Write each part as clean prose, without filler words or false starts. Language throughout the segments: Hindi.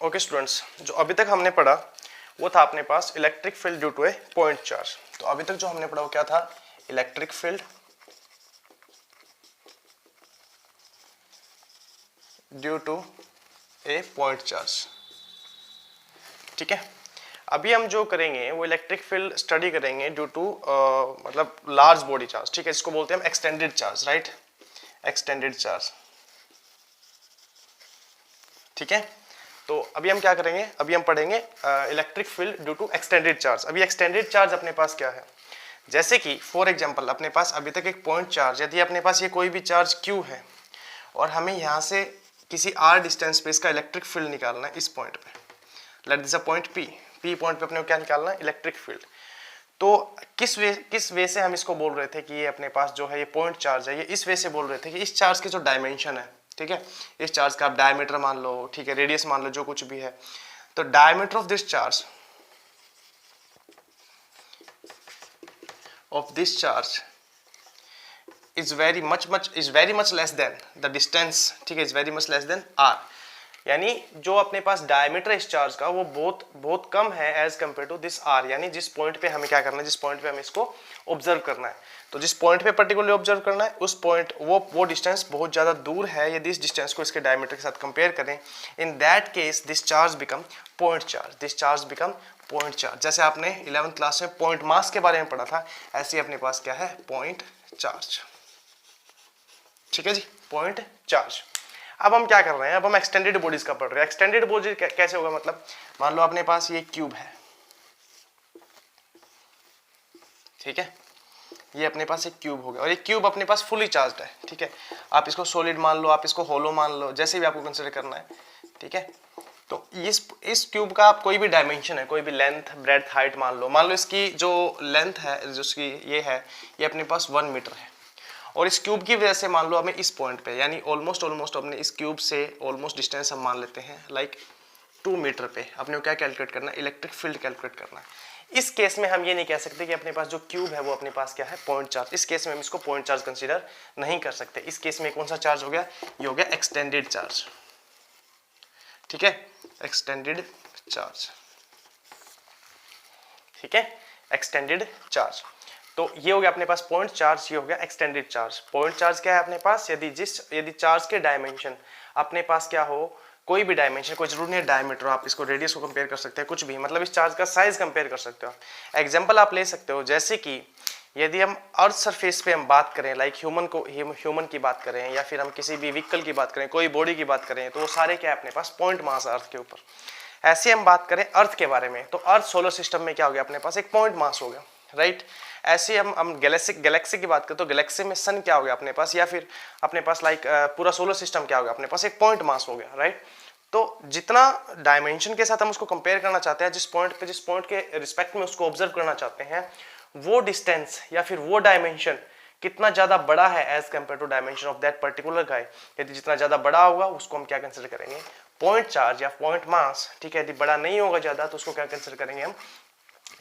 ओके स्टूडेंट्स, जो अभी तक हमने पढ़ा वो था अपने पास electric field due to a point charge. तो अभी तक जो हमने पढ़ा वो क्या था? Electric field due to a point charge. ठीक है, अभी हम जो करेंगे वो इलेक्ट्रिक फील्ड स्टडी करेंगे ड्यू टू मतलब लार्ज बॉडी चार्ज। ठीक है, इसको बोलते हैं हम extended charge, right? Extended charge. ठीक है, तो अभी हम क्या करेंगे? अभी हम पढ़ेंगे electric field due to extended charge. अभी एक्सटेंडेड चार्ज अपने पास क्या है? जैसे कि फॉर एग्जांपल अपने पास अभी तक एक पॉइंट चार्ज, यदि अपने पास ये कोई भी चार्ज Q है और हमें यहाँ से किसी r डिस्टेंस पे इसका इलेक्ट्रिक फील्ड निकालना है इस पॉइंट पे, let this a point P point पे अपने को क्या निकालना है? Electric field. तो किस वे से हम इसको बोल रहे थे कि ये अपने पास जो है ये पॉइंट चार्ज है, ये इस वे से बोल रहे थे कि इस चार्ज के जो डायमेंशन है, ठीक है, इस चार्ज का आप डायमीटर मान लो, ठीक है, रेडियस मान लो, जो कुछ भी है, तो diameter of this charge is very much less than the distance, ठीक है, is very much less than r। यानी जो अपने पास डायमीटर इस चार्ज का वो बहुत कम है as compare to this r। यानी जिस पॉइंट पे हमें क्या करना है, जिस पॉइंट पे हमें इसको ऑब्जर्व करना है, तो जिस पॉइंट पे पर्टिकुलरली ऑब्जर्व करना है उस पॉइंट वो डिस्टेंस बहुत ज़्यादा दूर है। यदि इस डिस्टेंस को इसके डायमीटर के साथ कंपेयर करें, in that case this charge become point charge, this charge become point charge. जैसे आपने 11th क्लास में पॉइंट मास के बारे में पढ़ा था, ऐसे ही अपने पास क्या है? Point charge. ठीक है जी, पॉइंट चार्ज। अब हम क्या कर रहे हैं? अब हम एक्सटेंडेड बॉडीज का पढ़ रहे हैं। एक्सटेंडेड बॉडी कैसे होगा? मतलब मान लो अपने पास ये क्यूब है, ठीक है, ये अपने पास एक क्यूब हो गया और ये क्यूब अपने पास फुली चार्ज्ड है। ठीक है, आप इसको सॉलिड मान लो, आप इसको होलो मान लो, जैसे भी आपको कंसिडर करना है। ठीक है, तो इस क्यूब का आप कोई भी डायमेंशन है, कोई भी लेंथ, ब्रेड्थ, हाइट मान लो इसकी जो लेंथ है, जो इसकी ये है, ये अपने पास 1 मीटर है। और इस क्यूब की वजह से मान लो हमें इस पॉइंट पे, यानी ऑलमोस्ट अपने इस क्यूब से ऑलमोस्ट डिस्टेंस हम मान लेते हैं लाइक 2 मीटर पे, अपने को क्या कैलकुलेट करना है? इलेक्ट्रिक फील्ड कैलकुलेट करना है। इस केस में हम ये नहीं कह सकते कि अपने पास जो क्यूब है वो अपने पास क्या है? Point charge. इस केस में हम इसको पॉइंट चार्ज कंसीडर नहीं कर सकते। इस केस में कौन सा चार्ज हो गया? ये हो गया एक्सटेंडेड चार्ज। ठीक है, एक्सटेंडेड चार्ज। ठीक है, एक्सटेंडेड चार्ज। तो ये हो गया अपने पास पॉइंट चार्ज, ये हो गया एक्सटेंडेड चार्ज। पॉइंट चार्ज क्या है अपने पास? यदि चार्ज के डायमेंशन अपने पास क्या हो, कोई भी डायमेंशन, कोई जरूर नहीं है डायमीटर, आप इसको रेडियस को कंपेयर कर सकते हैं, कुछ भी, मतलब इस चार्ज का साइज कंपेयर कर सकते हो। एग्जांपल आप ले सकते हो, जैसे कि यदि हम अर्थ सरफेस पे हम बात करें, लाइक ह्यूमन की बात करें, या फिर हम किसी भी व्हीकल की बात करें, कोई बॉडी की बात करें, तो वो सारे क्या है अपने पास? पॉइंट मास अर्थ के ऊपर। ऐसे हम बात करें अर्थ के बारे में, तो अर्थ सोलर सिस्टम में क्या हो गया? अपने पास एक पॉइंट मास हो गया, राइट? ऐसे हम गैलेक्सी की बात करें तो गैलेक्सी में सन क्या हो गया अपने पास, या फिर अपने पास लाइक पूरा सोलर सिस्टम क्या हो गया? अपने पास एक पॉइंट मास हो गया, राइट? तो जितना डायमेंशन के साथ हम उसको कंपेयर करना चाहते हैं, जिस पॉइंट के रिस्पेक्ट में उसको ऑब्जर्व करना चाहते हैं, वो डिस्टेंस या फिर वो डायमेंशन कितना ज्यादा बड़ा है as compare to dimension of that particular guy. यदि जितना ज्यादा बड़ा होगा उसको हम क्या कंसिडर करेंगे? पॉइंट चार्ज या पॉइंट मास। ठीक है, यदि बड़ा नहीं होगा ज्यादा तो उसको क्या कंसिडर करेंगे हम?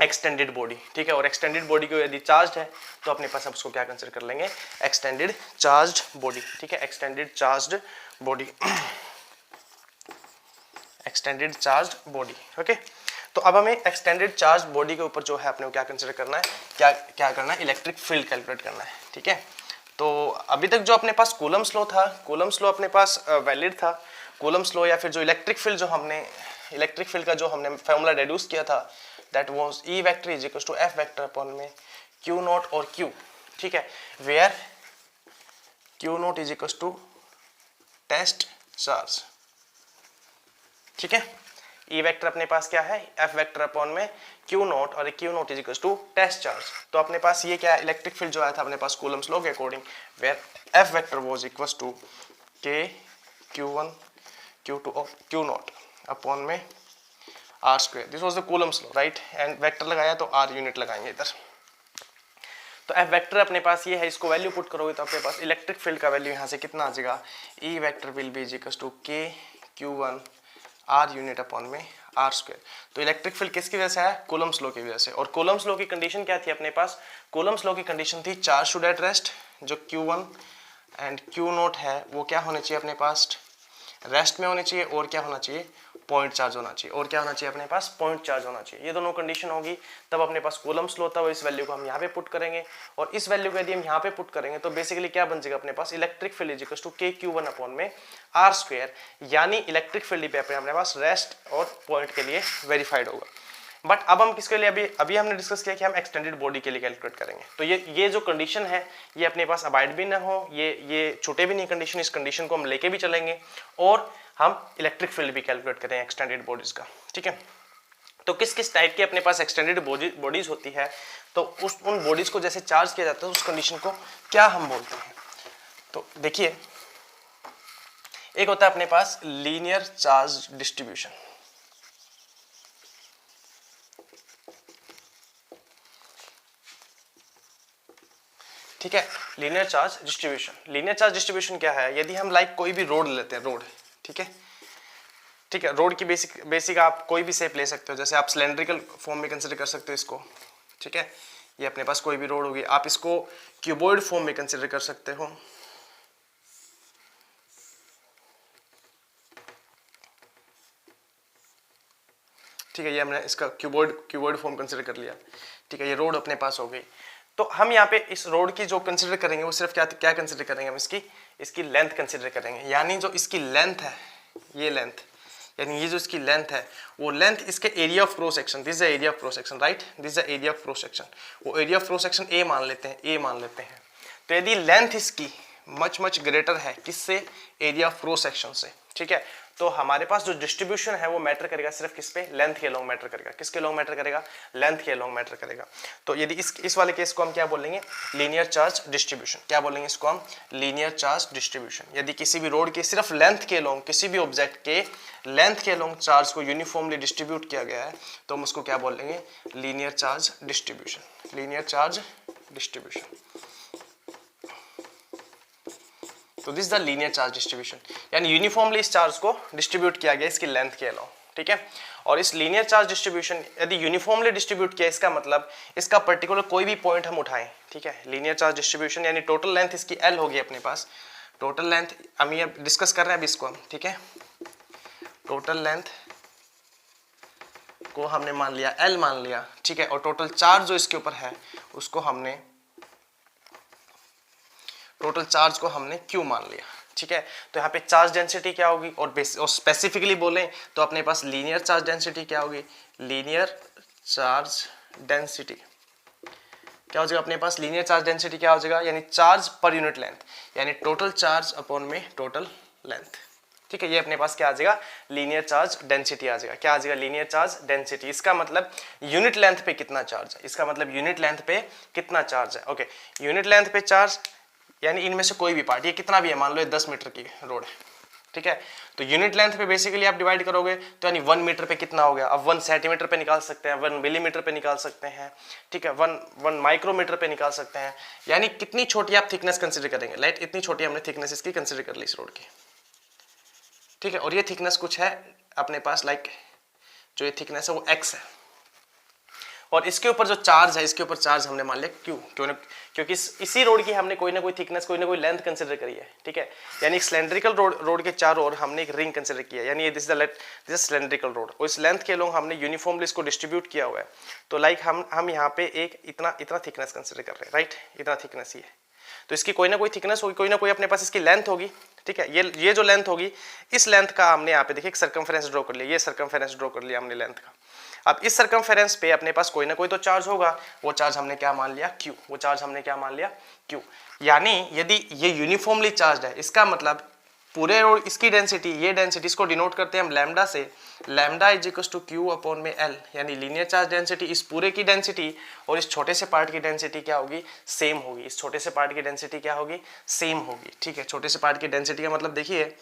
Extended body. ठीक है, और एक्सटेंडेड बॉडी को यदि चार्ज है तो अपने पास हम उसको क्या कंसिडर कर लेंगे? Extended charged body. ठीक है, extended charged body, extended charged body. Okay, तो अब हमें एक्सटेंडेड चार्ज बॉडी के ऊपर जो है अपने को क्या कंसिडर करना है? क्या करना है? इलेक्ट्रिक फील्ड कैलकुलेट करना है। ठीक है, तो अभी तक जो अपने पास कूलम्स लॉ था, कूलम्स लॉ अपने पास वैलिड था। कूलम्स लॉ या फिर जो इलेक्ट्रिक फील्ड का जो हमने फॉर्मूला डिड्यूस किया था, that was E vector is equal to F vector upon में Q नॉट और Q। ठीक है, where Q naught is equal to test charge. ठीक है, E वेक्टर अपने पास क्या है? F वेक्टर अपॉन में Q नॉट, और Q naught is equal to test charge. तो अपने पास ये क्या है? इलेक्ट्रिक फील्ड जो आया था अपने पास कूलम्स लॉ के according, where F vector was equal to K Q1 Q2 और Q नॉट अपॉन में R square. This was the Coulomb's law, right? And vector लगाया तो R यूनिट लगाएंगे इधर। तो F वेक्टर अपने पास ये है, इसको वैल्यू पुट करोगे तो अपने पास इलेक्ट्रिक फील्ड का वैल्यू यहाँ से कितना आ जाएगा? E vector will be is equal to K Q1 R unit upon में R स्क्वायर। तो इलेक्ट्रिक फील्ड किसकी वजह से है? कूलम्स लॉ की वजह से। और कूलम्स लॉ की कंडीशन क्या थी अपने पास? कूलम्स लॉ की कंडीशन थी चार्ज शुड एट रेस्ट, जो Q1 एंड Q नॉट है वो क्या होने चाहिए अपने पास? रेस्ट में होने चाहिए, और क्या होना चाहिए? पॉइंट चार्ज होना चाहिए, और क्या होना चाहिए अपने पास, पॉइंट चार्ज होना चाहिए। ये दोनों कंडीशन होगी तब अपने पास कूलम्स लॉ, तब इस वैल्यू को हम यहाँ पे पुट करेंगे, और इस वैल्यू को यदि हम यहाँ पे पुट करेंगे तो बेसिकली क्या बन जाएगा अपने पास, electric field is equal to KQ1 upon में R स्क्वायर, यानी इलेक्ट्रिक फील्ड पे अपने पास रेस्ट और पॉइंट के लिए वेरीफाइड होगा। बट अब हम किसके लिए, अभी हमने डिस्कस किया कि हम एक्सटेंडेड बॉडी के लिए कैलकुलेट करेंगे। तो ये जो कंडीशन है ये अपने पास अबाइड भी ना हो, ये छूटे भी नहीं कंडीशन, इस कंडीशन को हम लेके भी चलेंगे, और हम इलेक्ट्रिक फील्ड भी कैलकुलेट करें एक्सटेंडेड बॉडीज का, ठीक है। तो किस किस टाइप की अपने पास एक्सटेंडेड बॉडीज होती है, तो उन बॉडीज को जैसे चार्ज किया जाता है उस कंडीशन को क्या हम बोलते हैं। तो देखिए, एक होता है अपने पास लीनियर चार्ज डिस्ट्रीब्यूशन, ठीक है। Linear charge distribution, linear charge distribution क्या है, यदि हम कोई भी रोड लेते हैं, रोड, ठीक है, रोड की बेसिक आप कोई भी शेप ले सकते हो, जैसे आप सिलेंड्रिकल फॉर्म में कंसिडर कर सकते हो इसको, ठीक है। ये अपने पास कोई भी रोड होगी, आप इसको क्यूबॉइड फॉर्म में कंसिडर कर सकते हो, ठीक है। ये हमने इसका क्यूबॉइड फॉर्म कंसिडर कर लिया, ठीक है। ये रोड अपने पास हो गई। तो हम यहाँ पे इस रोड की जो कंसिडर करेंगे वो सिर्फ क्या कंसिडर करेंगे, हम इसकी लेंथ कंसिडर करेंगे, यानी जो इसकी लेंथ है, ये लेंथ, यानी ये जो इसकी लेंथ है वो लेंथ इसके area of cross section, this is the area of cross section, right, this is the area of cross section, वो area of cross section A मान लेते हैं, तो यदि लेंथ इसकी मच ग्रेटर है किससे, एरिया ऑफ क्रॉस सेक्शन से, ठीक है। तो हमारे पास जो डिस्ट्रीब्यूशन है वो मैटर करेगा सिर्फ किस पे, लेंथ के लॉन्ग मैटर करेगा, किसके लॉन्ग मैटर करेगा, लेंथ के लॉन्ग मैटर करेगा। तो यदि इस वाले केस को हम क्या बोलेंगे, लीनियर चार्ज डिस्ट्रीब्यूशन, क्या बोलेंगे इसको हम, लीनियर चार्ज डिस्ट्रीब्यूशन। यदि किसी भी रोड के सिर्फ लेंथ के लॉन्ग, किसी भी ऑब्जेक्ट के लेंथ के लॉन्ग चार्ज को यूनिफॉर्मली डिस्ट्रीब्यूट किया गया है तो हम उसको क्या बोलेंगे, linear charge distribution, linear charge distribution. तो this the linear charge distribution, यानी यूनिफॉर्मली इस चार्ज को डिस्ट्रीब्यूट किया गया इसकी लेंथ के अलावा, ठीक है। और इस लीनियर चार्ज डिस्ट्रीब्यूशन यदि यूनिफॉर्मली डिस्ट्रीब्यूट किया, इसका मतलब इसका पर्टिकुलर कोई भी पॉइंट हम उठाएं, ठीक है। लीनियर चार्ज डिस्ट्रीब्यूशन यानी टोटल लेंथ इसकी L होगी अपने पास, टोटल लेंथ हम ये डिस्कस कर रहे हैं अभी इसको हम, ठीक है। टोटल लेंथ को हमने मान लिया L मान लिया, ठीक है, और टोटल चार्ज जो इसके ऊपर है उसको हमने, टोटल चार्ज को हमने Q मान लिया, ठीक है। तो यहाँ पे चार्ज डेंसिटी क्या होगी, और स्पेसिफिकली बोलें तो अपने पास लीनियर चार्ज डेंसिटी क्या होगी, लीनियर चार्ज डेंसिटी क्या हो जाएगा अपने पास, लीनियर चार्ज डेंसिटी क्या हो जाएगा, यानी चार्ज पर यूनिट लेंथ, यानी टोटल चार्ज अपॉन में टोटल लेंथ, ठीक है। ये अपने पास क्या आ जाएगा, लीनियर चार्ज डेंसिटी आ जाएगा, क्या आ जाएगा, लीनियर चार्ज डेंसिटी। इसका मतलब यूनिट लेंथ पे कितना चार्ज है, इसका मतलब यूनिट लेंथ पे कितना चार्ज है, ओके। यूनिट लेंथ पे चार्ज यानी इनमें से कोई भी पार्ट, ये कितना भी है, मान लो ये 10 मीटर की रोड है, ठीक है। तो यूनिट लेंथ पे बेसिकली आप डिवाइड करोगे तो यानी 1 मीटर पे कितना हो गया, अब 1 सेंटीमीटर पे निकाल सकते हैं, 1 मिलीमीटर पे निकाल सकते हैं, ठीक है, 1 माइक्रोमीटर पे निकाल सकते हैं, यानी कितनी छोटी आप थिकनेस कंसिडर करेंगे, लाइट इतनी छोटी हमने थिकनेस इसकी कंसिडर कर ली इस रोड की, ठीक है। और ये थिकनेस कुछ है अपने पास, लाइक जो ये थिकनेस है वो x है, और इसके ऊपर जो चार्ज है, इसके ऊपर चार्ज हमने मान लिया Q, क्योंकि इसी रोड की हमने कोई ना कोई थिकनेस, कोई ना कोई लेंथ कंसिडर करी है, ठीक है। यानी सिलेंड्रिकल रोड के चारों ओर हमने एक रिंग कंसिडर किया, यानी दिस इज सिलेंड्रिकल रोड, और इस लेंथ के लॉन्ग हमने यूनिफॉर्मली इसको डिस्ट्रीब्यूट किया हुआ है। तो लाइक हम यहाँ पे एक इतना थिकनेस कंसिडर कर रहे हैं, राइट, इतना थिकनेस ही है, तो इसकी कोई ना कोई थिकनेस होगी, कोई ना कोई अपने पास इसकी लेंथ होगी, ठीक है। ये जो लेंथ होगी, इस लेंथ का हमने यहाँ पे देखिए एक सर्कमफेरेंस ड्रॉ कर लिया, ये सर्कमफेरेंस ड्रॉ कर लिया हमने लेंथ का। अब इस सर्कमफेरेंस पे अपने पास कोई ना कोई तो चार्ज होगा, वो चार्ज हमने क्या मान लिया, Q, वो चार्ज हमने क्या मान लिया, Q। यानी यदि ये यूनिफॉर्मली चार्ज है, इसका मतलब पूरे रोड इसकी डेंसिटी, ये डेंसिटी इसको डिनोट करते हैं हम लैम्डा से, lambda is equal to Q upon में L, यानी लीनियर चार्ज डेंसिटी इस पूरे की डेंसिटी और इस छोटे से पार्ट की डेंसिटी क्या होगी, सेम होगी, इस छोटे से पार्ट की डेंसिटी क्या होगी, सेम होगी, ठीक है। छोटे से पार्ट की डेंसिटी का मतलब देखिए,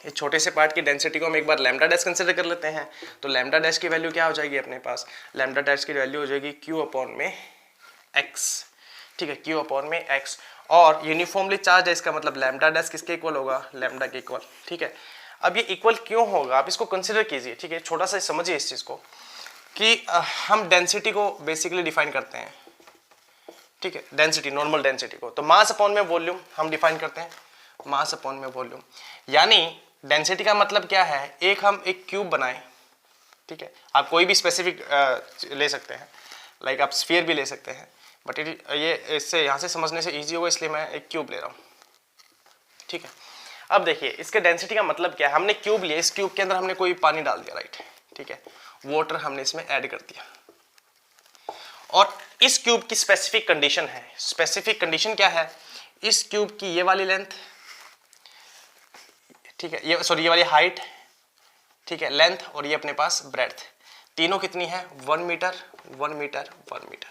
इस छोटे से पार्ट की डेंसिटी को हम एक बार लैम्डा डैश कंसिडर कर लेते हैं, तो लैम्डा डैश की वैल्यू क्या हो जाएगी अपने पास, लैम्डा डैश की वैल्यू हो जाएगी Q अपॉन में x, ठीक है, Q अपॉन में x, और यूनिफॉर्मली चार्ज है, इसका मतलब लैम्डा डैश किसके इक्वल होगा, लैम्डा के इक्वल, ठीक है। अब ये इक्वल क्यों होगा, आप इसको कंसिडर कीजिए, ठीक है, छोटा सा समझिए इस चीज़ को कि हम डेंसिटी को बेसिकली डिफाइन करते हैं, ठीक है, डेंसिटी, नॉर्मल डेंसिटी को, तो मास अपॉन में वॉल्यूम हम डिफाइन करते हैं, मास अपॉन में वॉल्यूम, यानी डेंसिटी का मतलब क्या है, हम एक क्यूब बनाए, ठीक है, आप कोई भी स्पेसिफिक ले सकते हैं, लाइक आप स्फीयर भी ले सकते हैं, बट ये इससे यहाँ से समझने से इजी होगा इसलिए मैं एक क्यूब ले रहा हूँ, ठीक है। अब देखिए इसके डेंसिटी का मतलब क्या है, हमने क्यूब लिया, इस क्यूब के अंदर हमने कोई पानी डाल दिया, राइट, ठीक है, वाटर हमने इसमें ऐड कर दिया, और इस क्यूब की स्पेसिफिक कंडीशन है, स्पेसिफिक कंडीशन क्या है, इस क्यूब की ये वाली लेंथ, ठीक है, ये सॉरी ये वाली हाइट, ठीक है, लेंथ, और ये अपने पास ब्रेड्थ, तीनों कितनी है, 1 मीटर 1 मीटर 1 मीटर,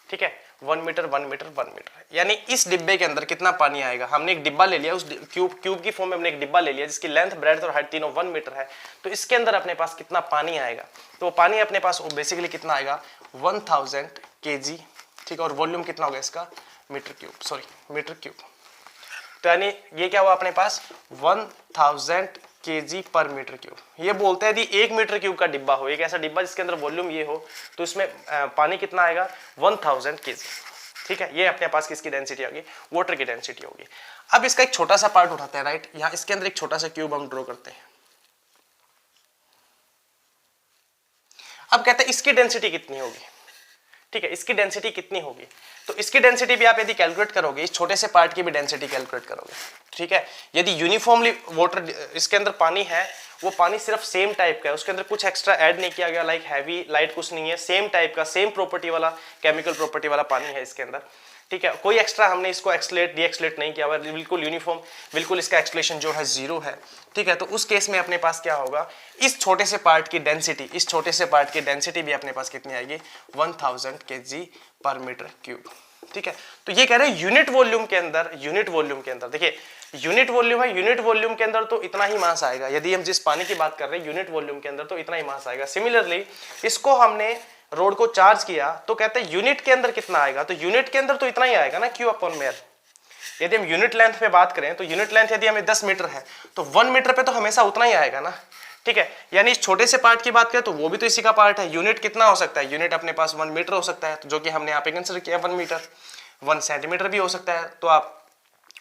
ठीक है, 1 मीटर 1 मीटर 1 मीटर, यानी इस डिब्बे के अंदर कितना पानी आएगा, हमने एक डिब्बा ले लिया, उस क्यूब की फॉर्म में हमने एक डिब्बा ले लिया जिसकी लेंथ ब्रेड्थ और हाइट तीनों 1 मीटर है, तो इसके अंदर अपने पास कितना पानी आएगा, तो वो पानी अपने पास बेसिकली कितना आएगा 1000 kg, ठीक है, और वॉल्यूम कितना होगा इसका, मीटर क्यूब, तो यानी ये क्या हुआ अपने पास 1000 kg पर मीटर क्यूब। ये बोलते हैं यदि 1 मीटर क्यूब का डिब्बा हो, एक ऐसा डिब्बा जिसके अंदर वॉल्यूम ये हो, तो इसमें पानी कितना आएगा 1000 kg, ठीक है, ये अपने पास किसकी डेंसिटी होगी, वाटर की डेंसिटी होगी। अब इसका एक छोटा सा पार्ट उठाते हैं, राइट, यहाँ इसके अंदर एक छोटा सा क्यूब हम ड्रॉ करते हैं। अब कहते हैं इसकी डेंसिटी कितनी होगी, ठीक है, इसकी डेंसिटी कितनी होगी, तो इसकी डेंसिटी भी आप यदि कैलकुलेट करोगे, इस छोटे से पार्ट की भी डेंसिटी कैलकुलेट करोगे, ठीक है, यदि यूनिफॉर्मली वाटर इसके अंदर पानी है, वो पानी सिर्फ सेम टाइप का है, उसके अंदर कुछ एक्स्ट्रा ऐड नहीं किया गया, लाइक हैवी लाइट कुछ नहीं है, सेम टाइप का, सेम प्रॉपर्टी वाला, केमिकल प्रॉपर्टी वाला पानी है इसके अंदर, ठीक है, कोई एक्स्ट्रा हमने इसको एक्सलेट डीएक्सलेट नहीं किया हुआ, बिल्कुल यूनिफॉर्म, बिल्कुल इसका एक्सलेशन जो है 0 है, ठीक है, तो उस केस में अपने पास क्या होगा, इस छोटे से पार्ट की डेंसिटी, इस छोटे से पार्ट की डेंसिटी भी अपने पास कितनी आएगी 1000 kg पर मीटर क्यूब, ठीक है। तो ये कह रहे हैं यूनिट वॉल्यूम के अंदर देखिए यूनिट वॉल्यूम है, यूनिट वॉल्यूम के अंदर तो इतना ही मास आएगा, यदि हम जिस पानी की बात कर रहे हैं यूनिट वॉल्यूम के अंदर तो इतना ही मास आएगा। सिमिलरली इसको हमने रोड को चार्ज किया तो कहते हैं यूनिट के अंदर कितना आएगा, तो यूनिट के अंदर तो इतना ही आएगा ना, क्यू अपॉन मेयर। यदि हम यूनिट लेंथ पे बात करें तो यूनिट लेंथ यदि हमें 10 मीटर है तो 1 मीटर पे तो हमेशा उतना ही आएगा ना, ठीक है, यानी इस छोटे से पार्ट की बात करें तो वो भी तो इसी का पार्ट है। यूनिट कितना हो सकता है, यूनिट अपने पास 1 मीटर हो सकता है, तो जो कि हमने यहाँ पे कंसिडर किया 1 मीटर, 1 सेंटीमीटर भी हो सकता है, तो आप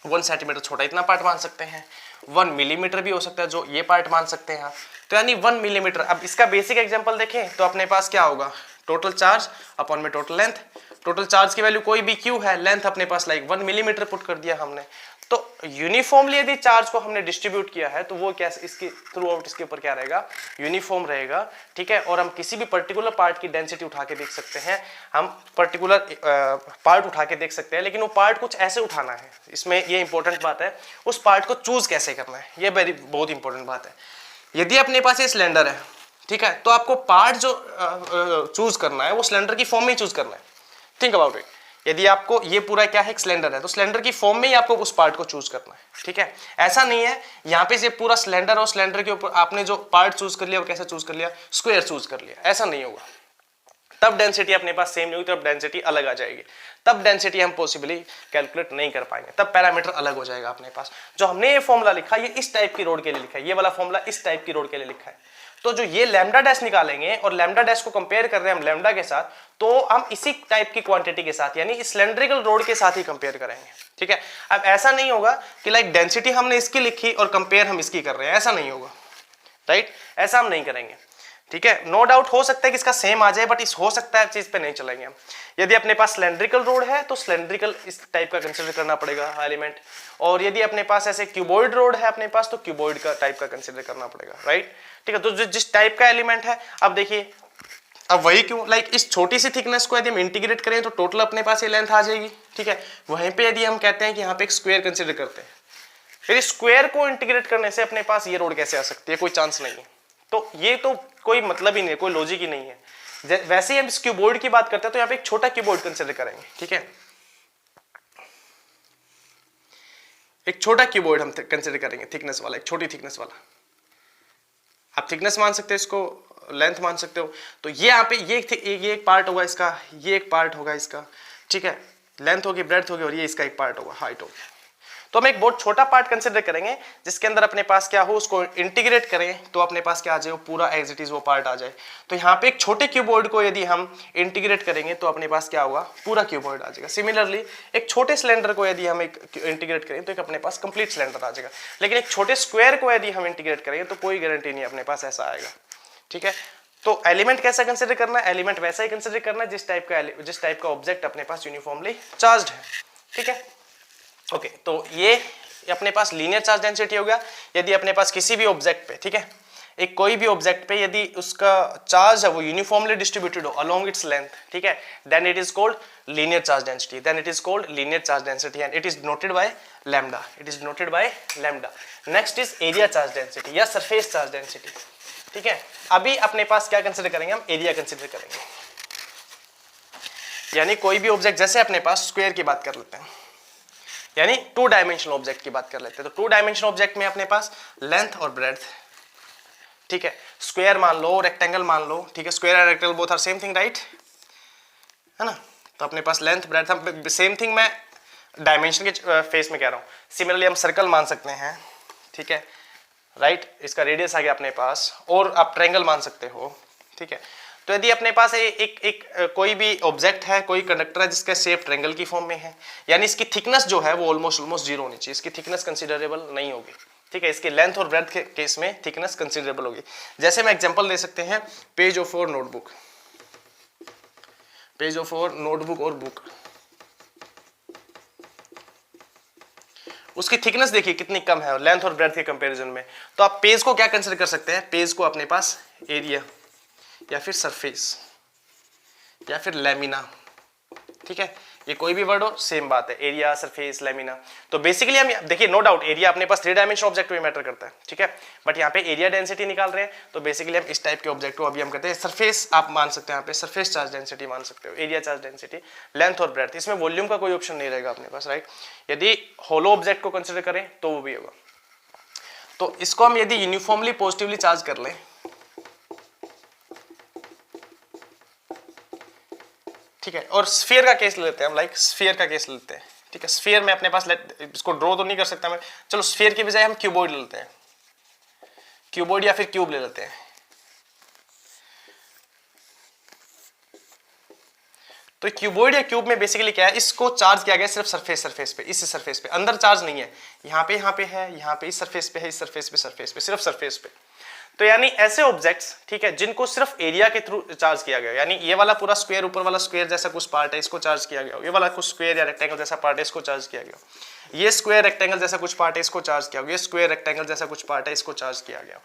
1 सेंटीमीटर छोटा इतना पार्ट मान सकते हैं, 1 मिलीमीटर भी हो सकता है, जो ये पार्ट मान सकते हैं आप, तो यानी 1 मिलीमीटर। अब इसका बेसिक एग्जांपल देखें तो अपने पास क्या होगा, टोटल चार्ज अपॉन में टोटल लेंथ, टोटल चार्ज की वैल्यू कोई भी क्यू है, लेंथ अपने पास लाइक 1 मिलीमीटर पुट कर दिया हमने, तो यूनिफॉर्मली यदि चार्ज को हमने डिस्ट्रीब्यूट किया है तो वो क्या इसकी थ्रू आउट इसके ऊपर क्या रहेगा, यूनिफॉर्म रहेगा, ठीक है। और हम किसी भी पर्टिकुलर पार्ट की डेंसिटी उठा के देख सकते हैं, हम पर्टिकुलर पार्ट उठा के देख सकते हैं, लेकिन वो पार्ट कुछ ऐसे उठाना है, इसमें ये इंपॉर्टेंट बात है, उस पार्ट को चूज कैसे करना है, ये बहुत इंपॉर्टेंट बात है। यदि अपने पास ये सिलेंडर है, ठीक है, तो आपको पार्ट जो चूज करना है वो सिलेंडर की फॉर्म में ही चूज करना है। थिंक अबाउट इट, यदि आपको ये पूरा क्या है, एक सिलेंडर है, तो सिलेंडर की फॉर्म में ही आपको उस पार्ट को चूज करना है, ठीक है। ऐसा नहीं है यहाँ पे से पूरा सिलेंडर और सिलेंडर के ऊपर आपने जो पार्ट चूज कर लिया वो कैसे चूज कर लिया, स्क्वायर चूज कर लिया, ऐसा नहीं होगा, तब डेंसिटी अपने पास सेम नहीं होगी, तब डेंसिटी अलग आ जाएगी, तब डेंसिटी हम पॉसिबली कैलकुलेट नहीं कर पाएंगे, तब पैरामीटर अलग हो जाएगा अपने पास। जो हमने ये फॉर्मूला लिखा ये इस टाइप की रोड के लिए लिखा है, ये वाला फॉर्मूला इस टाइप की रोड के लिए लिखा है, तो जो ये लैम्डा डैश निकालेंगे और लैम्डा डैश को कंपेयर कर रहे हैं हम लैम्डा के साथ, तो हम इसी टाइप की क्वांटिटी के साथ यानी सिलेंड्रिकल रोड के साथ ही कंपेयर करेंगे, ठीक है। अब ऐसा नहीं होगा कि लाइक डेंसिटी हमने इसकी लिखी और कंपेयर हम इसकी कर रहे हैं, ऐसा नहीं होगा, राइट, ऐसा हम नहीं करेंगे, ठीक है। नो डाउट हो सकता है कि इसका सेम आ जाए, बट इस हो सकता है चीज पे नहीं चलेंगे हम। यदि अपने पास सिलेंड्रिकल रोड है तो सिलेंड्रिकल इस टाइप का कंसीडर करना पड़ेगा एलिमेंट, और यदि अपने पास ऐसे क्यूबॉइड रोड है अपने पास तो क्यूबॉइड का टाइप का कंसीडर करना पड़ेगा, राइट, ठीक है। तो जिस टाइप का एलिमेंट है, अब देखिए, अब वही क्यों लाइक इस छोटी सी थिकनेस को यदि हम इंटीग्रेट करें तो टोटल अपने पास ये लेंथ आ जाएगी, ठीक है। वहीं पे यदि हम कहते हैं कि यहाँ पे एक स्क्वायर कंसीडर करते हैं, फिर स्क्वायर को इंटीग्रेट करने से अपने पास ये रोड कैसे आ सकती है, कोई चांस नहीं है, तो ये तो कोई मतलब ही नहीं है, कोई लॉजिक ही नहीं है। वैसे ही हम इस क्यूबॉइड की बात करते हैं तो यहाँ पे एक छोटा क्यूबॉइड कंसीडर करेंगे, ठीक है, एक छोटा क्यूबॉइड हम कंसीडर करेंगे, थिकनेस वाला, एक छोटी थिकनेस वाला, आप थिकनेस मान सकते हो, इसको लेंथ मान सकते हो। तो ये यहाँ पे ये एक पार्ट होगा इसका, ये एक पार्ट होगा इसका, ठीक है, लेंथ होगी, ब्रेड्थ होगी, और ये इसका एक पार्ट होगा, हाइट होगी। तो हम एक बहुत छोटा पार्ट कंसिडर करेंगे जिसके अंदर अपने पास क्या हो, उसको इंटीग्रेट करें तो अपने पास क्या आ जाए, पूरा एज इट इज वो पार्ट आ जाए। तो यहाँ पे एक छोटे क्यूबॉइड को यदि हम इंटीग्रेट करेंगे तो अपने पास क्या होगा, पूरा क्यूबॉइड आ जाएगा। सिमिलरली एक छोटे सिलेंडर को यदि हम एक इंटीग्रेट करें तो एक अपने पास कंप्लीट सिलेंडर आ जाएगा। लेकिन एक छोटे स्क्वायर को यदि हम इंटीग्रेट करेंगे तो कोई गारंटी नहीं अपने पास ऐसा आएगा। ठीक है, तो एलिमेंट कैसा कंसिडर करना है, एलिमेंट वैसा ही कंसिडर करना है जिस टाइप का ऑब्जेक्ट अपने पास यूनिफॉर्मली चार्ज्ड है। ठीक है, ओके, तो ये अपने पास लीनियर चार्ज डेंसिटी हो गया। यदि अपने पास किसी भी ऑब्जेक्ट पे, ठीक है, एक कोई भी ऑब्जेक्ट पे यदि उसका चार्ज है वो यूनिफॉर्मली डिस्ट्रीब्यूटेड हो अलोंग इट्स लेंथ, ठीक है, then it is called linear charge density, then it is called linear charge density and it is denoted by lambda, it is denoted by lambda. Next is area charge density या सरफेस चार्ज डेंसिटी। ठीक है, अभी अपने पास क्या कंसिडर करेंगे, हम एरिया कंसिडर करेंगे। यानी कोई भी ऑब्जेक्ट, जैसे अपने पास स्क्वायर की बात कर लेते हैं, यानी 2 डायमेंशनल ऑब्जेक्ट की बात कर लेते हैं, तो 2 डायमेंशनल ऑब्जेक्ट में अपने पास लेंथ और ब्रेड्थ, ठीक है, स्क्वायर मान लो, रेक्टेंगल मान लो, ठीक है, square and rectangle both are same thing, right, है ना। तो अपने पास लेंथ ब्रेड्थ, हम सेम थिंग मैं डायमेंशन के फेस में कह रहा हूँ। सिमिलरली हम सर्कल मान सकते हैं, ठीक है, राइट, इसका रेडियस आ गया अपने पास, और आप ट्रायंगल मान सकते हो। ठीक है, तो यदि अपने पास एक कोई भी ऑब्जेक्ट है, कोई कंडक्टर है जिसका शेप ट्रायंगल की फॉर्म में है, यानी इसकी थिकनेस जो है वो ऑलमोस्ट जीरो होनी चाहिए, इसकी थिकनेस कंसीडरेबल नहीं होगी। ठीक है, इसकी लेंथ और ब्रेड्थ के केस में थिकनेस कंसीडरेबल होगी। जैसे मैं एग्जांपल दे सकते हैं, पेज ऑफ और नोटबुक, पेज ऑफ और नोटबुक और बुक, उसकी थिकनेस देखिए कितनी कम है लेंथ और ब्रेड्थ के कंपैरिजन में। तो आप पेज को क्या कंसीडर कर सकते हैं, पेज को अपने पास एरिया या फिर सरफेस या फिर लैमिना, ठीक है, ये कोई भी वर्ड हो सेम बात है, एरिया, सरफेस, लैमिना। तो बेसिकली हम देखिए, नो डाउट एरिया अपने पास 3 डायमेंशनल ऑब्जेक्ट में मैटर करता है, ठीक है, बट यहाँ पे एरिया डेंसिटी निकाल रहे हैं, तो बेसिकली हम इस टाइप के ऑब्जेक्ट को अभी हम कहते हैं सरफेस, आप मान सकते हैं यहाँ पे सरफेस चार्ज डेंसिटी मान सकते हो, एरिया चार्ज डेंसिटी, लेंथ और ब्रेड्थ, इसमें वॉल्यूम का कोई ऑप्शन नहीं रहेगा अपने पास, राइट। यदि होलो ऑब्जेक्ट को कंसिडर करें तो वो भी होगा। तो इसको हम यदि यूनिफॉर्मली पॉजिटिवली चार्ज कर लें, ठीक है, और स्फीयर का केस लेते हैं हम, लाइक स्फीयर का केस लेते हैं, ठीक है, स्फीयर में अपने पास इसको ड्रॉ तो नहीं कर सकता मैं, चलो स्फीयर की बजाय हम क्यूबॉइड लेते हैं, क्यूबॉइड या फिर क्यूब ले लेते हैं। तो क्यूबॉइड या क्यूब में बेसिकली क्या है, इसको चार्ज किया गया सिर्फ सरफेस पे, इस सरफेस पे, अंदर चार्ज नहीं है, यहाँ पे है, यहाँ पे इस सरफेस पे है, इस सरफेस पे, सिर्फ सरफेस पे। तो यानी ऐसे ऑब्जेक्ट्स, ठीक है, जिनको सिर्फ एरिया के थ्रू चार्ज किया गया, यानी ये वाला पूरा स्क्वायर, ऊपर वाला स्क्वायर जैसा कुछ पार्ट है इसको चार्ज किया गया, ये वाला कुछ स्क्वायर या रेक्टेंगल जैसा पार्ट है इसको चार्ज किया गया, ये स्क्वायर रेक्टेंगल जैसा कुछ पार्ट है इसको चार्ज किया गया, ये स्क्वायर रेक्टेंगल जैसा कुछ पार्ट है इसको चार्ज किया गया,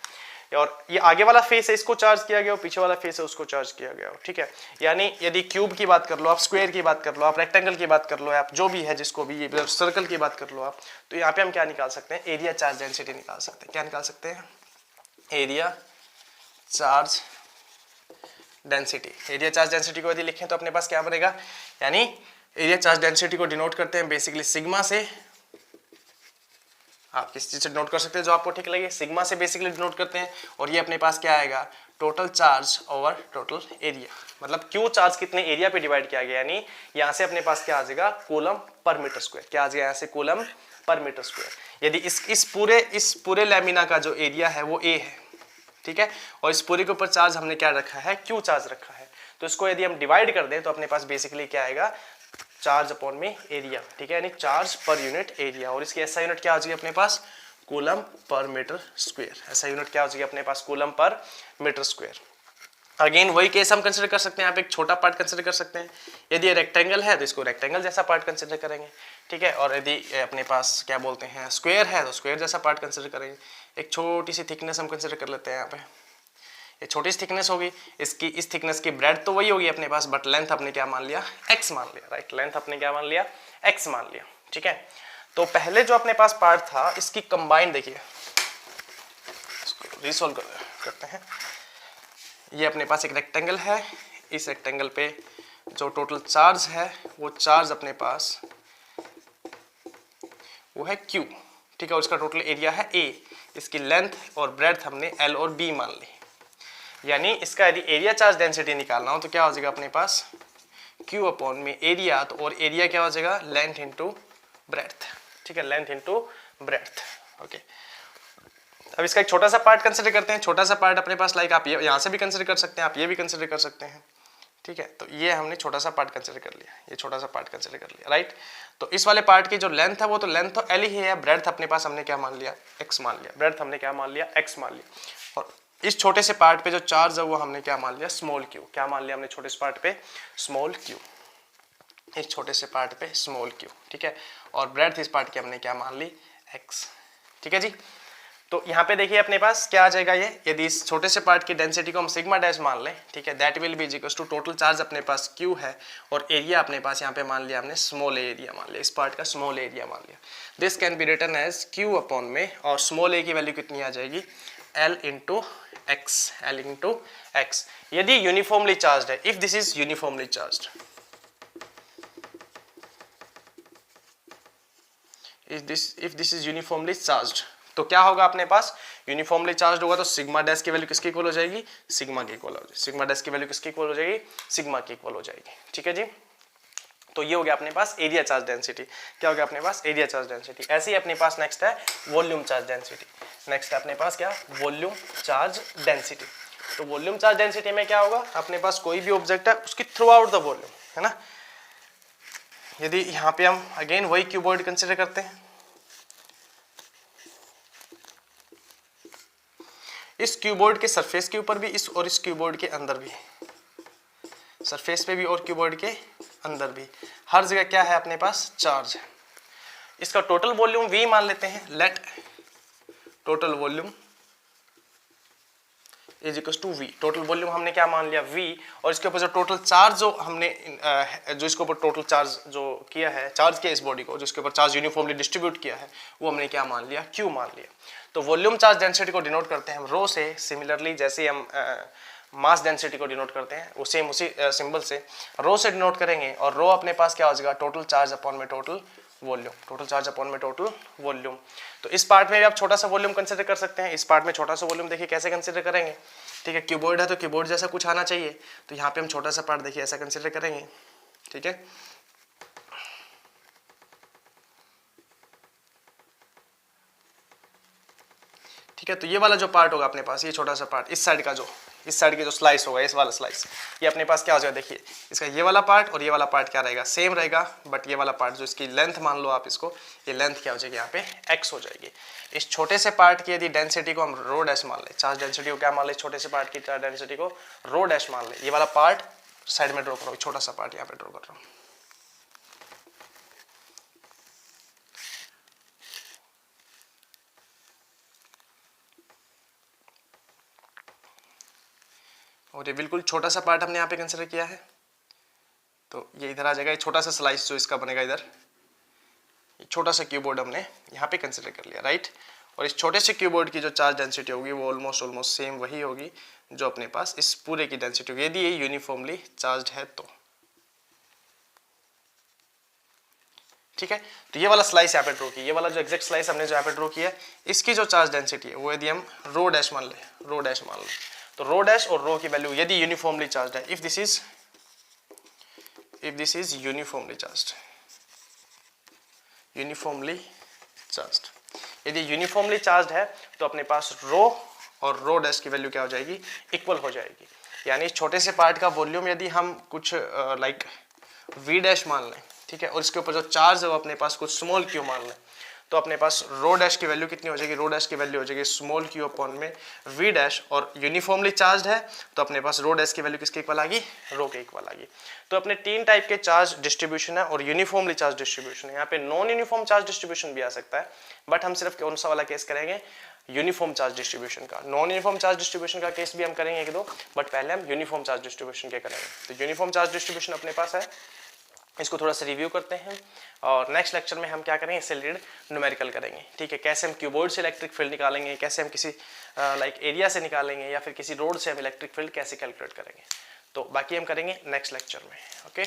और ये आगे वाला फेस है इसको चार्ज किया गया, और पीछे वाला फेस है उसको चार्ज किया गया, ठीक है। यानी यदि क्यूब की बात कर लो आप, स्क्वायर की बात कर लो आप, रेक्टेंगल की बात कर लो आप, जो भी है जिसको भी, सर्कल की बात कर लो आप, तो यहाँ पे हम क्या निकाल सकते हैं, एरिया चार्ज डेंसिटी निकाल सकते हैं। क्या निकाल सकते हैं, area charge density. Area charge density को यदि लिखें तो अपने पास क्या बनेगा, यानी एरिया चार्ज डेंसिटी को डिनोट करते हैं बेसिकली सिग्मा से, आप किस चीज से डिनोट कर सकते हैं जो आपको ठीक लगे, सिग्मा से बेसिकली डिनोट करते हैं, और ये अपने पास क्या आएगा, total charge over total area, मतलब क्यू चार्ज कितने एरिया पे डिवाइड किया गया, यानी यहाँ से अपने पास क्या आ जाएगा, कूलम पर मीटर स्क्वायर, क्या आ जाएगा यहाँ से, कूलम पर मीटर स्क्वायर। यदि इस पूरे लैमिना का जो एरिया है वो ए है, ठीक है, और इस पूरे के ऊपर चार्ज हमने क्या रखा है, क्यू चार्ज रखा है, तो इसको यदि हम डिवाइड कर दें तो अपने पास बेसिकली क्या आएगा, चार्ज अपॉन में एरिया, ठीक है, यानी चार्ज पर यूनिट एरिया, और इसकी ऐसा यूनिट क्या हो जाएगी अपने पास, कूलम पर मीटर स्क्वायर, ऐसा यूनिट क्या हो जाएगी अपने पास, coulomb per metre square. Again वही केस हम कंसिडर कर सकते हैं, यहाँ पे एक छोटा पार्ट कंसिडर कर सकते हैं, यदि ये रेक्टेंगल है तो इसको रेक्टेंगल जैसा पार्ट कंसिडर करेंगे, ठीक है, और यदि अपने पास क्या बोलते हैं स्क्वायर है तो स्क्वायर जैसा पार्ट कंसिडर करेंगे। एक छोटी सी थिकनेस हम कंसिडर कर लेते हैं, यहाँ पे ये छोटी सी थिकनेस होगी, इसकी इस थिकनेस की ब्रेड तो वही होगी अपने पास, बट लेंथ अपने क्या मान लिया, x मान लिया, राइट, लेंथ अपने क्या मान लिया, x मान लिया, ठीक है। तो पहले जो अपने पास पार्ट था इसकी कंबाइन देखिए, इसको रिसॉल्व करते हैं, ये अपने पास एक रेक्टेंगल है, इस रेक्टेंगल पे जो टोटल चार्ज है वो चार्ज अपने पास वो है Q, ठीक है, और इसका टोटल एरिया है A, इसकी लेंथ और ब्रेड्थ हमने L और B मान ली, यानी इसका यदि एरिया चार्ज डेंसिटी निकालना हो तो क्या हो जाएगा अपने पास, Q अपॉन में एरिया, तो और एरिया क्या हो जाएगा, लेंथ इंटू ब्रेड्थ, ठीक है, लेंथ इनटू ब्रेड्थ। ओके, अब इसका एक छोटा सा पार्ट कंसिडर करते हैं। छोटा सा पार्ट अपने पास लाइक आप ये यहाँ से भी कंसिडर कर सकते हैं, आप ये भी कंसिडर कर सकते हैं। ठीक है, तो ये हमने छोटा सा पार्ट कंसिडर कर लिया, ये छोटा सा पार्ट कंसिडर कर लिया, राइट। तो इस वाले पार्ट की जो लेंथ है वो तो लेंथ तो एल ही है, ब्रेड्थ अपने पास हमने क्या मान लिया, एक्स मान लिया, ब्रेड्थ हमने क्या मान लिया, एक्स मान लिया। और इस छोटे से पार्ट पे जो चार्ज है वो हमने क्या मान लिया, स्मॉल क्यू। क्या मान लिया हमने छोटे से पार्ट पे, स्मॉल क्यू, इस छोटे से पार्ट पे स्मॉल क्यू। ठीक है, और ब्रेड्थ इस पार्ट की हमने क्या मान ली, एक्स। ठीक है जी, तो यहाँ पे देखिए अपने पास क्या आ जाएगा ये, यदि इस छोटे से पार्ट की डेंसिटी को हम सिग्मा डैश मान लें, ठीक है, that will be equals to total charge अपने पास क्यू है, और एरिया अपने पास यहाँ पे मान लिया हमने स्मॉल एरिया मान लिया, इस पार्ट का स्मॉल एरिया मान लिया। This can be written as Q upon में, और स्मॉल ए की वैल्यू कितनी आ जाएगी, L into X, L into X. यदि यूनिफॉर्मली चार्ज है, if this is uniformly charge, if this is uniformly charged, तो क्या होगा अपने पास, यूनिफॉर्मली चार्ज होगा तो सिग्मा डैश की वैल्यू किसके इक्वल हो जाएगी, सिग्मा के इक्वल हो जाएगी। सिग्मा डैश की वैल्यू किसके इक्वल हो जाएगी, सिग्मा के इक्वल हो जाएगी। ठीक है जी, तो ये हो गया अपने पास एरिया चार्ज डेंसिटी। क्या हो गया अपने पास, एरिया चार्ज डेंसिटी। ऐसे ही अपने पास नेक्स्ट है वॉल्यूम चार्ज डेंसिटी। नेक्स्ट है अपने पास क्या, वॉल्यूम चार्ज डेंसिटी। तो वॉल्यूम चार्ज डेंसिटी में क्या होगा, अपने पास कोई भी ऑब्जेक्ट है उसकी थ्रू आउट द वॉल्यूम, है ना। यदि यहाँ पे हम अगेन वही क्यूबॉइड कंसिडर करते हैं, इस क्यूबॉइड के सरफेस के ऊपर भी इस, और इस क्यूबॉइड के अंदर भी, सरफेस पे भी और क्यूबॉइड के अंदर भी, हर जगह क्या है अपने पास, चार्ज है। इसका टोटल वॉल्यूम V मान लेते हैं, let total volume is equal to V। Total volume हमने क्या मान लिया, V, और इसके ऊपर जो टोटल चार्ज जो हमने जो इसके ऊपर टोटल चार्ज जो किया है, चार्ज किया इस बॉडी को, जिसके ऊपर चार्ज यूनिफॉर्मली डिस्ट्रीब्यूट किया है, वो हमने क्या मान लिया, Q मान लिया। तो वॉल्यूम चार्ज डेंसिटी को डिनोट करते हैं हम रो से, सिमिलरली जैसे हम मास डेंसिटी को डिनोट करते हैं उसी सिंबल से रो से डिनोट करेंगे, और रो अपने पास क्या हो जाएगा, टोटल चार्ज अपॉन में total volume, total charge upon में टोटल वॉल्यूम। तो इस पार्ट में भी आप छोटा सा वॉल्यूम कंसिडर कर सकते हैं। इस पार्ट में छोटा सा वॉल्यूम देखिए कैसे कंसिडर करेंगे, ठीक है, क्यूबॉइड है तो क्यूबॉइड जैसा कुछ आना चाहिए, तो यहाँ पे हम छोटा सा पार्ट देखिए ऐसा कंसिडर करेंगे। ठीक है, ठीक है, तो ये वाला जो पार्ट होगा अपने पास, ये छोटा सा पार्ट, इस साइड का जो, इस साइड की जो स्लाइस होगा, इस वाला स्लाइस, ये अपने पास क्या हो जाएगा, देखिए इसका ये वाला पार्ट और ये वाला पार्ट क्या रहेगा, सेम रहेगा, बट ये वाला पार्ट जो इसकी लेंथ मान लो आप इसको, ये लेंथ क्या हो जाएगी यहाँ पे x हो जाएगी। इस छोटे से पार्ट की यदि डेंसिटी को हम रो डैश मान ले, चार्ज डेंसिटी को क्या मान ले, छोटे से पार्ट की चार्ज डेंसिटी को रो डैश मान ले, ये वाला पार्ट साइड में ड्रॉ करो, छोटा सा पार्ट यहाँ पे ड्रॉ कर रहा हूँ। और ये बिल्कुल छोटा सा पार्ट हमने यहाँ पे कंसिडर किया है, तो ये इधर आ जाएगा, ये छोटा सा स्लाइस जो इसका बनेगा इधर, ये छोटा सा क्यूबॉइड हमने यहाँ पे कंसिडर कर लिया, राइट। और इस छोटे से क्यूबॉइड की जो चार्ज डेंसिटी होगी वो ऑलमोस्ट सेम वही होगी जो अपने पास इस पूरे की डेंसिटी होगी, यदि ये यूनिफॉर्मली चार्ज है तो। ठीक है, तो ये वाला स्लाइस यहाँ पे ड्रॉ किया, ये वाला जो एग्जैक्ट स्लाइस हमने जो यहाँ पे ड्रॉ किया है, इसकी जो चार्ज डेंसिटी है वो यदि हम रो डैश मान ले, रो डैश मान ले, तो रो डैश और रो की वैल्यू यदि यूनिफॉर्मली चार्ज है, if this is uniformly charge, uniformly charge, यदि यूनिफॉर्मली चार्ज है तो अपने पास रो और रो डैश की वैल्यू क्या हो जाएगी, इक्वल हो जाएगी। यानी इस छोटे से पार्ट का वॉल्यूम यदि हम कुछ लाइक वी डैश मान लें, ठीक है, और इसके ऊपर जो चार्ज है वो अपने पास कुछ स्मॉल क्यू मान लें, तो अपने पास रो डैश की वैल्यू कितनी हो जाएगी, रो डैश की वैल्यू हो जाएगी स्मॉल क्यू अपॉन में वी डैश, और यूनिफॉर्मली चार्ज है तो अपने पास रो डैश की वैल्यू किसके इक्वल आ गई, रो के इक्वल आ गई। तो अपने तीन टाइप के चार्ज डिस्ट्रीब्यूशन है और यूनिफॉर्मली चार्ज डिस्ट्रीब्यूशन है। यहाँ पे नॉन यूनिफॉर्म चार्ज डिस्ट्रीब्यूशन भी आ सकता है, बट हम सिर्फ कौन सा वाला केस करेंगे, यूनिफॉर्म चार्ज डिस्ट्रीब्यूशन का। नॉन यूनिफॉर्म चार्ज डिस्ट्रीब्यूशन का केस भी हम करेंगे एक दो, बट पहले हम यूनिफॉर्म चार्ज डिस्ट्रीब्यूशन के करेंगे। तो यूनिफॉर्म चार्ज डिस्ट्रीब्यूशन अपने पास है, इसको थोड़ा सा रिव्यू करते हैं, और नेक्स्ट लेक्चर में हम क्या करेंगे, इससे रिलेटेड न्यूमेरिकल करेंगे। ठीक है, कैसे हम क्यूबॉइड से इलेक्ट्रिक फील्ड निकालेंगे, कैसे हम किसी लाइक एरिया से निकालेंगे, या फिर किसी रोड से हम इलेक्ट्रिक फील्ड कैसे कैलकुलेट करेंगे, तो बाकी हम करेंगे नेक्स्ट लेक्चर में। ओके।